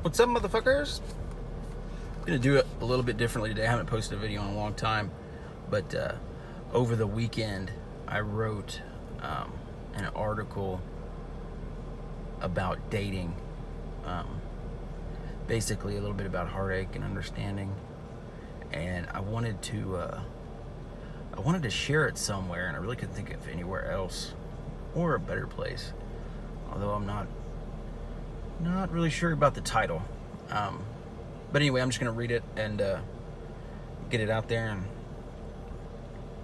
What's up, motherfuckers? I'm gonna do it a little bit differently today. I haven't posted a video in a long time, but over the weekend I wrote an article about dating, basically a little bit about heartache and understanding, and I wanted to share it somewhere, and I really couldn't think of anywhere else or a better place, although I'm not really sure about the title. But anyway, I'm just going to read it and get it out there and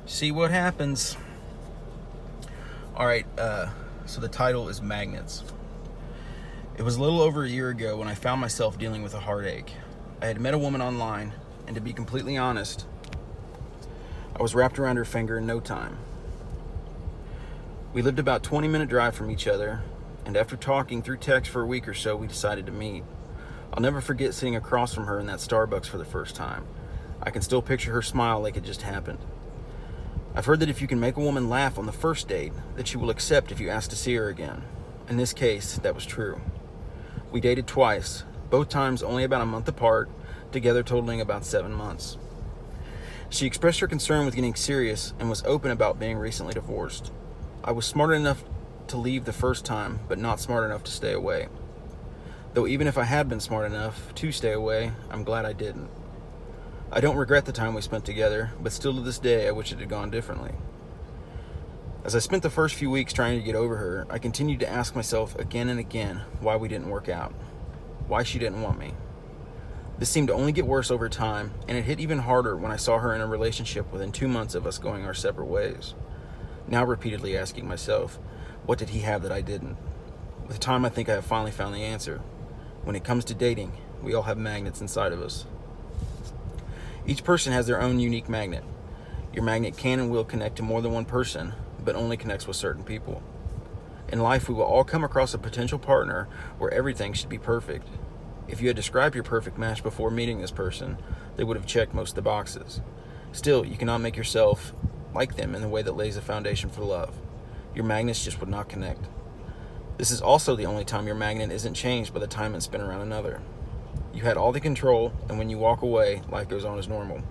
see what happens. All right, so the title is Magnets. It was a little over a year ago when I found myself dealing with a heartache. I had met a woman online, and to be completely honest, I was wrapped around her finger in no time. We lived about 20-minute drive from each other, and after talking through text for a week or so, we decided to meet. I'll never forget sitting across from her in that Starbucks for the first time. I can still picture her smile like it just happened. I've heard that if you can make a woman laugh on the first date, that she will accept if you ask to see her again. In this case, that was true. We dated twice, both times only about a month apart, together totaling about 7 months. She expressed her concern with getting serious and was open about being recently divorced. I was smart enough to leave the first time, but not smart enough to stay away. Though even if I had been smart enough to stay away, I'm glad I didn't. I don't regret the time we spent together, but still to this day I wish it had gone differently. As I spent the first few weeks trying to get over her, I continued to ask myself again and again why we didn't work out, why she didn't want me. This seemed to only get worse over time, and it hit even harder when I saw her in a relationship within 2 months of us going our separate ways. Now repeatedly asking myself, what did he have that I didn't? With time, I think I have finally found the answer. When it comes to dating, we all have magnets inside of us. Each person has their own unique magnet. Your magnet can and will connect to more than one person, but only connects with certain people. In life, we will all come across a potential partner where everything should be perfect. If you had described your perfect match before meeting this person, they would have checked most of the boxes. Still, you cannot make yourself like them in the way that lays a foundation for love. Your magnets just would not connect. This is also the only time your magnet isn't changed by the time it's been around another. You had all the control, and when you walk away, life goes on as normal.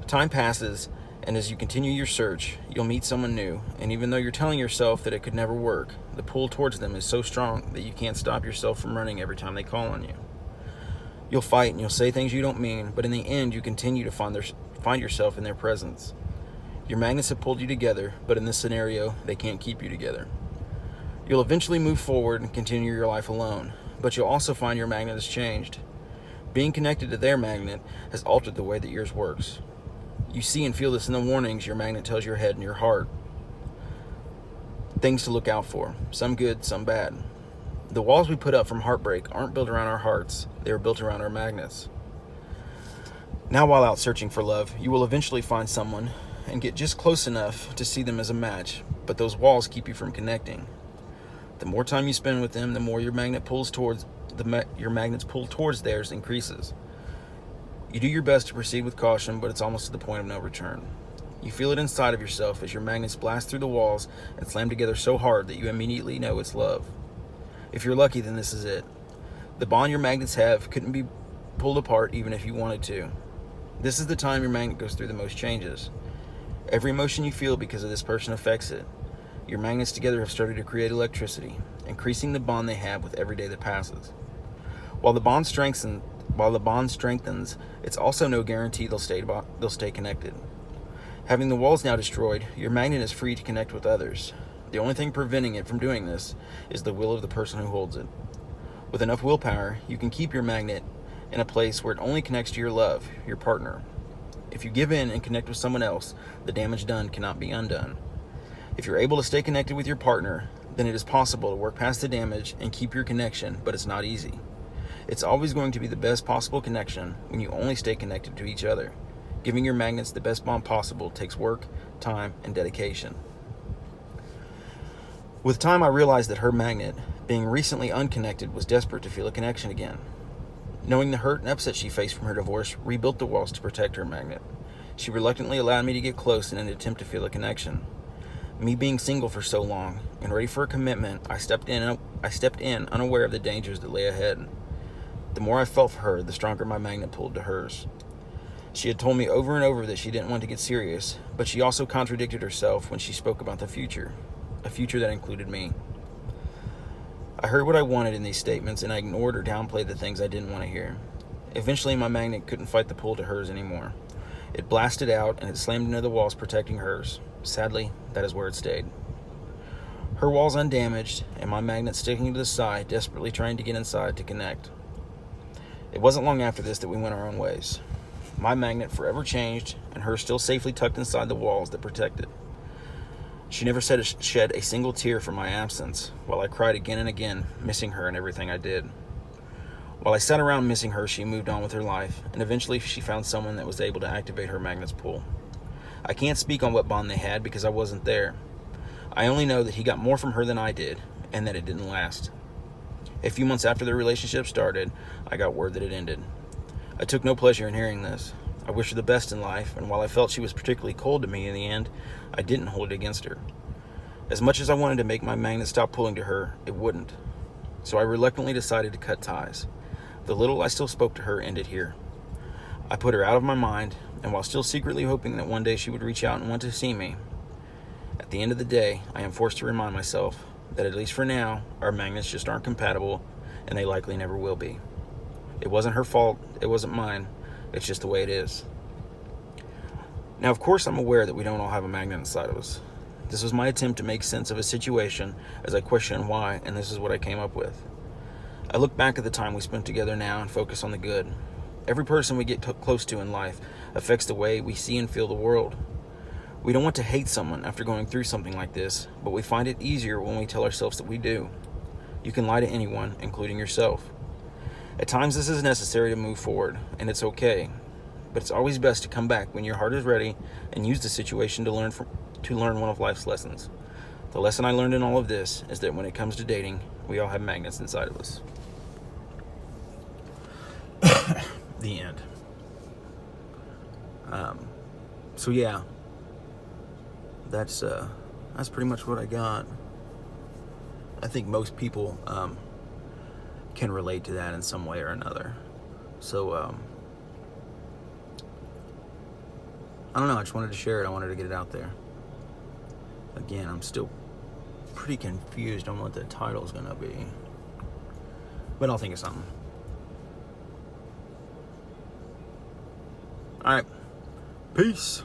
Time passes, and as you continue your search, you'll meet someone new, and even though you're telling yourself that it could never work, the pull towards them is so strong that you can't stop yourself from running every time they call on you. You'll fight and you'll say things you don't mean, but in the end, you continue to find yourself in their presence. Your magnets have pulled you together, but in this scenario, they can't keep you together. You'll eventually move forward and continue your life alone, but you'll also find your magnet has changed. Being connected to their magnet has altered the way that yours works. You see and feel this in the warnings your magnet tells your head and your heart. Things to look out for, some good, some bad. The walls we put up from heartbreak aren't built around our hearts, they are built around our magnets. Now, while out searching for love, you will eventually find someone and get just close enough to see them as a match, but those walls keep you from connecting. The more time you spend with them, the more your magnet pulls towards your magnet's pull towards theirs increases. You do your best to proceed with caution, but it's almost to the point of no return. You feel it inside of yourself as your magnets blast through the walls and slam together so hard that you immediately know it's love. If you're lucky, then this is it. The bond your magnets have couldn't be pulled apart even if you wanted to. This is the time your magnet goes through the most changes. Every emotion you feel because of this person affects it. Your magnets together have started to create electricity, increasing the bond they have with every day that passes. While the bond strengthens, it's also no guarantee they'll stay connected. Having the walls now destroyed, your magnet is free to connect with others. The only thing preventing it from doing this is the will of the person who holds it. With enough willpower, you can keep your magnet in a place where it only connects to your love, your partner. If you give in and connect with someone else, the damage done cannot be undone. If you're able to stay connected with your partner, then it is possible to work past the damage and keep your connection, but it's not easy. It's always going to be the best possible connection when you only stay connected to each other. Giving your magnets the best bond possible takes work, time, and dedication. With time, I realized that her magnet, being recently unconnected, was desperate to feel a connection again. Knowing the hurt and upset she faced from her divorce rebuilt the walls to protect her magnet. She reluctantly allowed me to get close in an attempt to feel a connection. Me being single for so long and ready for a commitment, I stepped in unaware of the dangers that lay ahead. The more I felt for her, the stronger my magnet pulled to hers. She had told me over and over that she didn't want to get serious, but she also contradicted herself when she spoke about the future, a future that included me. I heard what I wanted in these statements, and I ignored or downplayed the things I didn't want to hear. Eventually, my magnet couldn't fight the pull to hers anymore. It blasted out, and it slammed into the walls protecting hers. Sadly, that is where it stayed. Her walls undamaged, and my magnet sticking to the side, desperately trying to get inside to connect. It wasn't long after this that we went our own ways. My magnet forever changed, and hers still safely tucked inside the walls that protect it. She never shed a single tear for my absence, while I cried again and again, missing her and everything I did. While I sat around missing her, she moved on with her life, and eventually she found someone that was able to activate her magnet's pull. I can't speak on what bond they had because I wasn't there. I only know that he got more from her than I did, and that it didn't last. A few months after their relationship started, I got word that it ended. I took no pleasure in hearing this. I wished her the best in life, and while I felt she was particularly cold to me in the end, I didn't hold it against her. As much as I wanted to make my magnet stop pulling to her, it wouldn't. So I reluctantly decided to cut ties. The little I still spoke to her ended here. I put her out of my mind, and while still secretly hoping that one day she would reach out and want to see me, at the end of the day, I am forced to remind myself that at least for now, our magnets just aren't compatible, and they likely never will be. It wasn't her fault, it wasn't mine, it's just the way it is. Now, of course, I'm aware that we don't all have a magnet inside of us. This was my attempt to make sense of a situation as I questioned why, and this is what I came up with. I look back at the time we spent together now and focus on the good. Every person we get close to in life affects the way we see and feel the world. We don't want to hate someone after going through something like this, but we find it easier when we tell ourselves that we do. You can lie to anyone, including yourself. At times this is necessary to move forward, and it's okay. But it's always best to come back when your heart is ready and use the situation to learn one of life's lessons. The lesson I learned in all of this is that when it comes to dating, we all have magnets inside of us. The end. So yeah, that's pretty much what I got. I think most people can relate to that in some way or another. So I don't know, I just wanted to share it. I wanted to get it out there. Again, I'm still pretty confused on what the title is going to be, but I'll think of something. All right, peace.